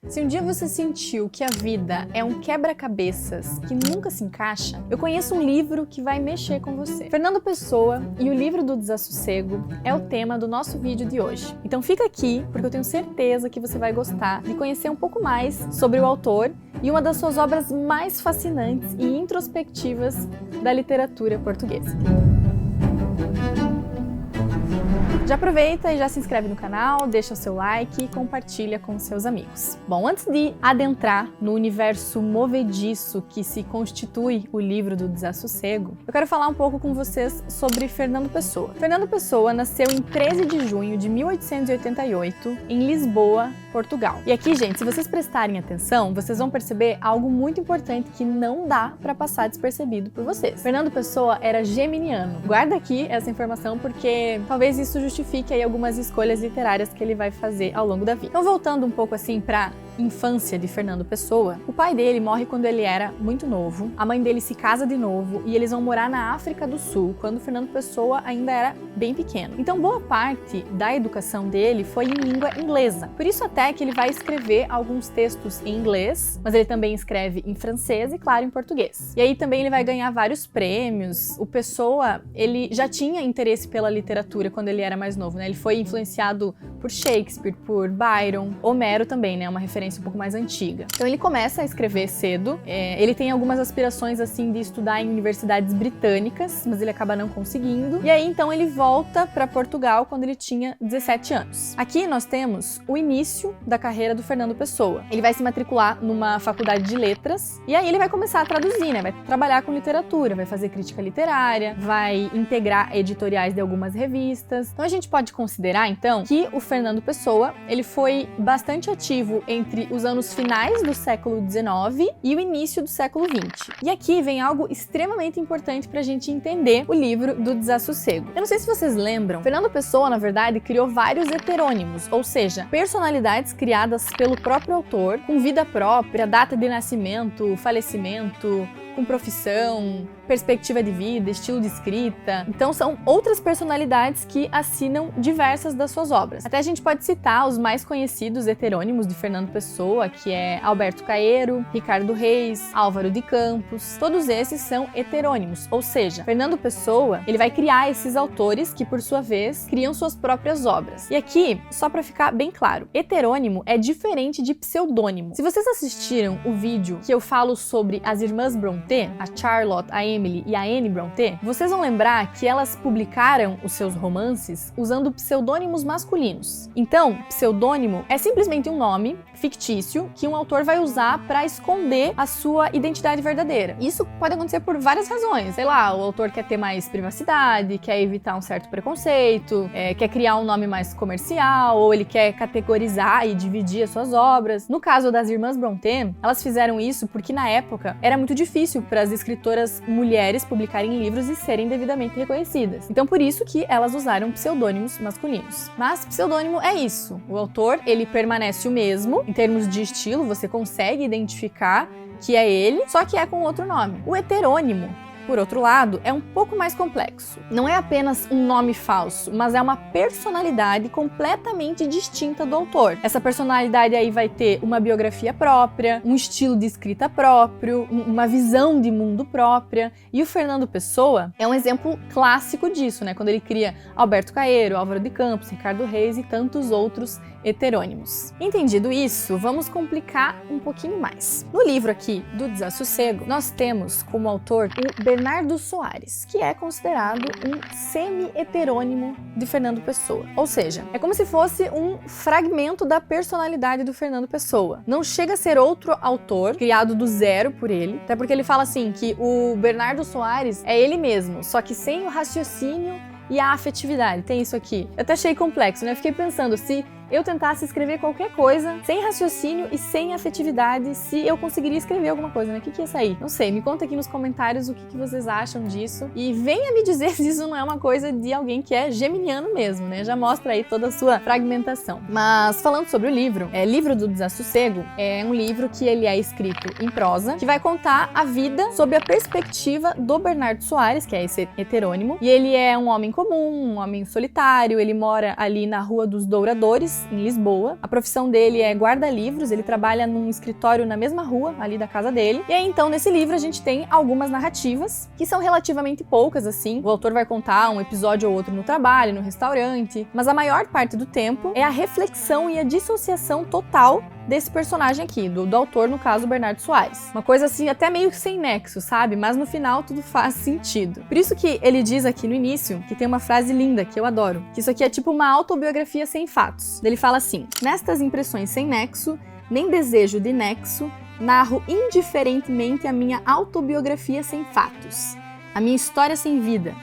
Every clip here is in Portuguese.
Se um dia você sentiu que a vida é um quebra-cabeças que nunca se encaixa, eu conheço um livro que vai mexer com você. Fernando Pessoa e o livro do Desassossego é o tema do nosso vídeo de hoje. Então fica aqui, porque eu tenho certeza que você vai gostar de conhecer um pouco mais sobre o autor e uma das suas obras mais fascinantes e introspectivas da literatura portuguesa. Já aproveita e já se inscreve no canal, deixa o seu like e compartilha com seus amigos. Bom, antes de adentrar no universo movediço que se constitui o livro do Desassossego, eu quero falar um pouco com vocês sobre Fernando Pessoa. Fernando Pessoa nasceu em 13 de junho de 1888 em Lisboa, Portugal. E aqui, gente, se vocês prestarem atenção, vocês vão perceber algo muito importante que não dá para passar despercebido por vocês. Fernando Pessoa era geminiano. Guarda aqui essa informação porque talvez isso justifique aí algumas escolhas literárias que ele vai fazer ao longo da vida. Então, voltando um pouco assim para infância de Fernando Pessoa, o pai dele morre quando ele era muito novo, a mãe dele se casa de novo e eles vão morar na África do Sul, quando Fernando Pessoa ainda era bem pequeno. Então, boa parte da educação dele foi em língua inglesa. Por isso até que ele vai escrever alguns textos em inglês, mas ele também escreve em francês e, claro, em português. E aí também ele vai ganhar vários prêmios. O Pessoa, ele já tinha interesse pela literatura quando ele era mais novo, né? Ele foi influenciado por Shakespeare, por Byron, Homero também, né? Uma referência um pouco mais antiga. Então ele começa a escrever cedo, ele tem algumas aspirações assim de estudar em universidades britânicas, mas ele acaba não conseguindo. E aí então ele volta para Portugal quando ele tinha 17 anos. Aqui nós temos o início da carreira do Fernando Pessoa. Ele vai se matricular numa faculdade de letras e aí ele vai começar a traduzir, né? Vai trabalhar com literatura, vai fazer crítica literária, vai integrar editoriais de algumas revistas. Então a gente pode considerar então que o Fernando Pessoa, ele foi bastante ativo entre os anos finais do século XIX e o início do século XX. E aqui vem algo extremamente importante para a gente entender o livro do Desassossego. Eu não sei se vocês lembram, Fernando Pessoa, na verdade, criou vários heterônimos, ou seja, personalidades criadas pelo próprio autor, com vida própria, data de nascimento, falecimento, com profissão, perspectiva de vida, estilo de escrita. Então são outras personalidades que assinam diversas das suas obras. Até a gente pode citar os mais conhecidos heterônimos de Fernando Pessoa, que é Alberto Caeiro, Ricardo Reis, Álvaro de Campos. Todos esses são heterônimos, ou seja, Fernando Pessoa, ele vai criar esses autores que, por sua vez, criam suas próprias obras. E aqui, só para ficar bem claro, heterônimo é diferente de pseudônimo. Se vocês assistiram o vídeo que eu falo sobre as irmãs Brontë, a Charlotte, a Emily e a Anne Brontë, vocês vão lembrar que elas publicaram os seus romances usando pseudônimos masculinos. Então, pseudônimo é simplesmente um nome fictício que um autor vai usar para esconder a sua identidade verdadeira. Isso pode acontecer por várias razões. Sei lá, o autor quer ter mais privacidade, quer evitar um certo preconceito, quer criar um nome mais comercial, ou ele quer categorizar e dividir as suas obras. No caso das irmãs Brontë, elas fizeram isso porque na época era muito difícil para as escritoras mulheres publicarem livros e serem devidamente reconhecidas. Então por isso que elas usaram pseudônimos masculinos. Mas pseudônimo é isso. O autor, ele permanece o mesmo. Em termos de estilo, você consegue identificar que é ele, só que é com outro nome. O heterônimo, por outro lado, é um pouco mais complexo. Não é apenas um nome falso, mas é uma personalidade completamente distinta do autor. Essa personalidade aí vai ter uma biografia própria, um estilo de escrita próprio, uma visão de mundo própria. E o Fernando Pessoa é um exemplo clássico disso, né? Quando ele cria Alberto Caeiro, Álvaro de Campos, Ricardo Reis e tantos outros heterônimos. Entendido isso, vamos complicar um pouquinho mais. No livro aqui do Desassossego, nós temos como autor o Bernardo Soares, que é considerado um semi-heterônimo de Fernando Pessoa. Ou seja, é como se fosse um fragmento da personalidade do Fernando Pessoa. Não chega a ser outro autor, criado do zero por ele, até porque ele fala assim que o Bernardo Soares é ele mesmo, só que sem o raciocínio e a afetividade. Tem isso aqui. Eu até achei complexo, né? Fiquei pensando, se eu tentasse escrever qualquer coisa sem raciocínio e sem afetividade, se eu conseguiria escrever alguma coisa, né? O que ia sair? Não sei, me conta aqui nos comentários o que vocês acham disso e venha me dizer se isso não é uma coisa de alguém que é geminiano mesmo, né? Já mostra aí toda a sua fragmentação. Mas falando sobre o livro, Livro do Desassossego é um livro que ele é escrito em prosa, que vai contar a vida sob a perspectiva do Bernardo Soares, que é esse heterônimo, e ele é um homem comum, um homem solitário, ele mora ali na Rua dos Douradores, Letras, em Lisboa. A profissão dele é guarda-livros, ele trabalha num escritório na mesma rua, ali da casa dele. E aí, então, nesse livro a gente tem algumas narrativas, que são relativamente poucas, assim. O autor vai contar um episódio ou outro no trabalho, no restaurante, mas a maior parte do tempo é a reflexão e a dissociação total desse personagem aqui, do autor, no caso, Bernardo Soares. Uma coisa assim, até meio sem nexo, sabe? Mas no final tudo faz sentido. Por isso que ele diz aqui no início, que tem uma frase linda, que eu adoro, que isso aqui é tipo uma autobiografia sem fatos. Ele fala assim: nestas impressões sem nexo, nem desejo de nexo, narro indiferentemente a minha autobiografia sem fatos, a minha história sem vida.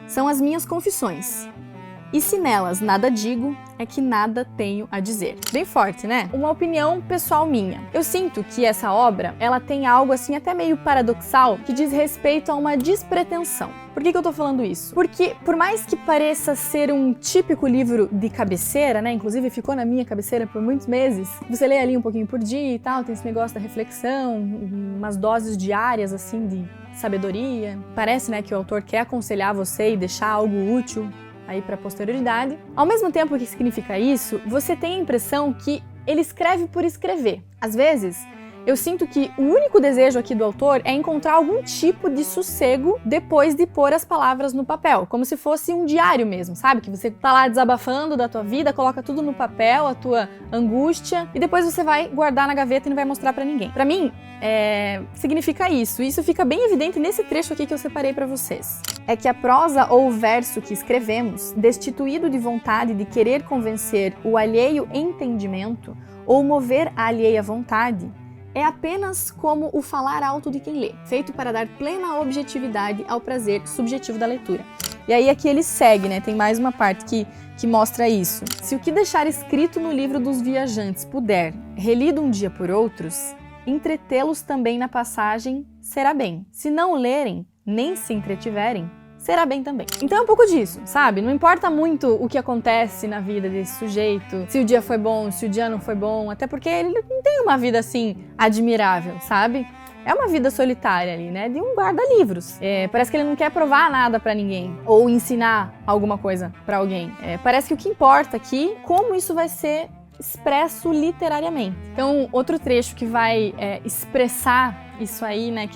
São as minhas confissões. E se nelas nada digo, é que nada tenho a dizer. Bem forte, né? Uma opinião pessoal minha. Eu sinto que essa obra, ela tem algo assim até meio paradoxal, que diz respeito a uma despretensão. Por que eu tô falando isso? Porque, por mais que pareça ser um típico livro de cabeceira, né? Inclusive ficou na minha cabeceira por muitos meses. Você lê ali um pouquinho por dia e tal, tem esse negócio da reflexão, umas doses diárias, assim, de sabedoria. Parece, né, que o autor quer aconselhar você e deixar algo útil aí para a posterioridade. Ao mesmo tempo que significa isso, você tem a impressão que ele escreve por escrever. Às vezes, eu sinto que o único desejo aqui do autor é encontrar algum tipo de sossego depois de pôr as palavras no papel, como se fosse um diário mesmo, sabe? Que você tá lá desabafando da tua vida, coloca tudo no papel, a tua angústia, e depois você vai guardar na gaveta e não vai mostrar pra ninguém. Pra mim, significa isso. Isso fica bem evidente nesse trecho aqui que eu separei pra vocês. É que a prosa ou o verso que escrevemos, destituído de vontade de querer convencer o alheio entendimento ou mover a alheia vontade, é apenas como o falar alto de quem lê, feito para dar plena objetividade ao prazer subjetivo da leitura. E aí aqui ele segue, né? Tem mais uma parte que mostra isso. Se o que deixar escrito no livro dos viajantes puder, relido um dia por outros, entretê-los também na passagem será bem. Se não o lerem, nem se entretiverem, será bem também. Então é um pouco disso, sabe? Não importa muito o que acontece na vida desse sujeito, se o dia foi bom, se o dia não foi bom, até porque ele não tem uma vida assim admirável, sabe? É uma vida solitária ali, né? De um guarda-livros. Parece que ele não quer provar nada pra ninguém ou ensinar alguma coisa pra alguém. Parece que o que importa aqui é como isso vai ser expresso literariamente. Então, outro trecho que vai expressar isso aí, né,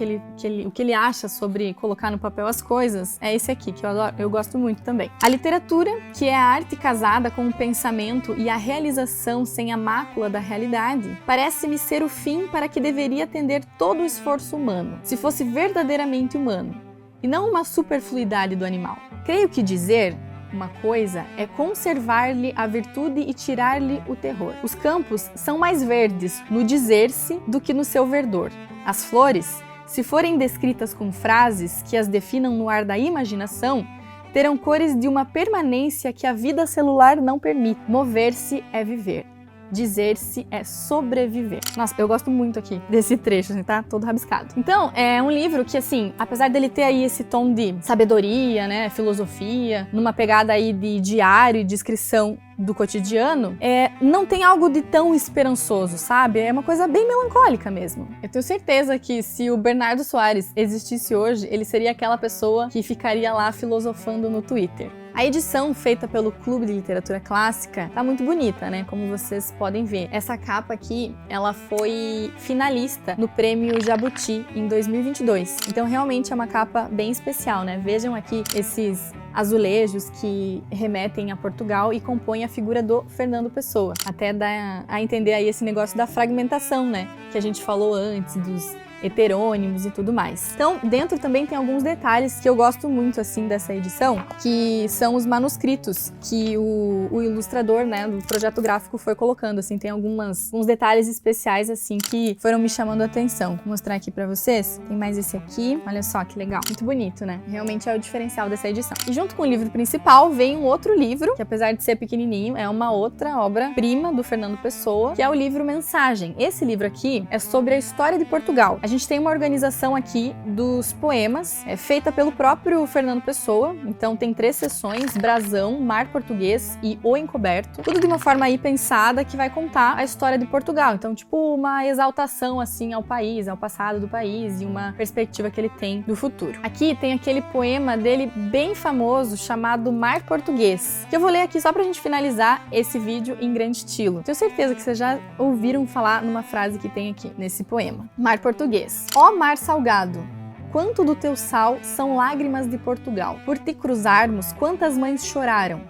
o que ele acha sobre colocar no papel as coisas, é esse aqui, que eu gosto muito também. A literatura, que é a arte casada com o pensamento e a realização sem a mácula da realidade, parece-me ser o fim para que deveria atender todo o esforço humano, se fosse verdadeiramente humano, e não uma superfluidade do animal. Creio que dizer uma coisa é conservar-lhe a virtude e tirar-lhe o terror. Os campos são mais verdes no dizer-se do que no seu verdor. As flores, se forem descritas com frases que as definam no ar da imaginação, terão cores de uma permanência que a vida celular não permite. Mover-se é viver. Dizer-se é sobreviver. Nossa, eu gosto muito aqui desse trecho, assim, tá todo rabiscado. Então, é um livro que, assim, apesar dele ter aí esse tom de sabedoria, né, filosofia, numa pegada aí de diário e descrição do cotidiano, não tem algo de tão esperançoso, sabe? É uma coisa bem melancólica mesmo. Eu tenho certeza que se o Bernardo Soares existisse hoje, ele seria aquela pessoa que ficaria lá filosofando no Twitter. A edição feita pelo Clube de Literatura Clássica tá muito bonita, né? Como vocês podem ver. Essa capa aqui, ela foi finalista no Prêmio Jabuti em 2022. Então, realmente é uma capa bem especial, né? Vejam aqui esses azulejos que remetem a Portugal e compõem a figura do Fernando Pessoa. Até dá a entender aí esse negócio da fragmentação, né? Que a gente falou antes, dos heterônimos e tudo mais. Então, dentro também tem alguns detalhes que eu gosto muito, assim, dessa edição, que são os manuscritos que o ilustrador, né, do projeto gráfico foi colocando, assim, tem uns detalhes especiais, assim, que foram me chamando a atenção. Vou mostrar aqui pra vocês. Tem mais esse aqui. Olha só que legal. Muito bonito, né? Realmente é o diferencial dessa edição. E junto com o livro principal vem um outro livro, que apesar de ser pequenininho, é uma outra obra-prima do Fernando Pessoa, que é o livro Mensagem. Esse livro aqui é sobre a história de Portugal. A gente tem uma organização aqui dos poemas, feita pelo próprio Fernando Pessoa. Então tem 3 seções: Brasão, Mar Português e O Encoberto. Tudo de uma forma aí pensada que vai contar a história de Portugal. Então, tipo, uma exaltação assim ao país, ao passado do país e uma perspectiva que ele tem do futuro. Aqui tem aquele poema dele bem famoso chamado Mar Português, que eu vou ler aqui só pra gente finalizar esse vídeo em grande estilo. Tenho certeza que vocês já ouviram falar numa frase que tem aqui nesse poema. Mar Português. Ó mar salgado, quanto do teu sal são lágrimas de Portugal. Por te cruzarmos, quantas mães choraram,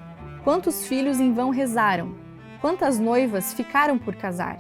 quantos filhos em vão rezaram, quantas noivas ficaram por casar,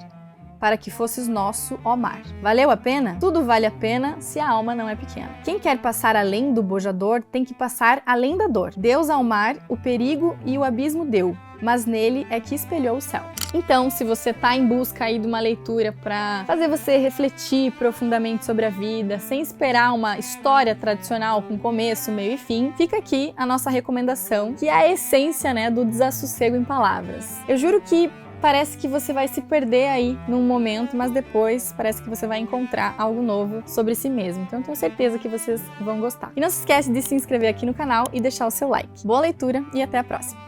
para que fosses nosso, ó mar. Valeu a pena? Tudo vale a pena se a alma não é pequena. Quem quer passar além do bojador tem que passar além da dor. Deus ao mar o perigo e o abismo deu, mas nele é que espelhou o céu. Então, se você está em busca aí de uma leitura para fazer você refletir profundamente sobre a vida, sem esperar uma história tradicional com começo, meio e fim, fica aqui a nossa recomendação, que é a essência, né, do Desassossego em Palavras. Eu juro que parece que você vai se perder aí num momento, mas depois parece que você vai encontrar algo novo sobre si mesmo. Então eu tenho certeza que vocês vão gostar. E não se esquece de se inscrever aqui no canal e deixar o seu like. Boa leitura e até a próxima!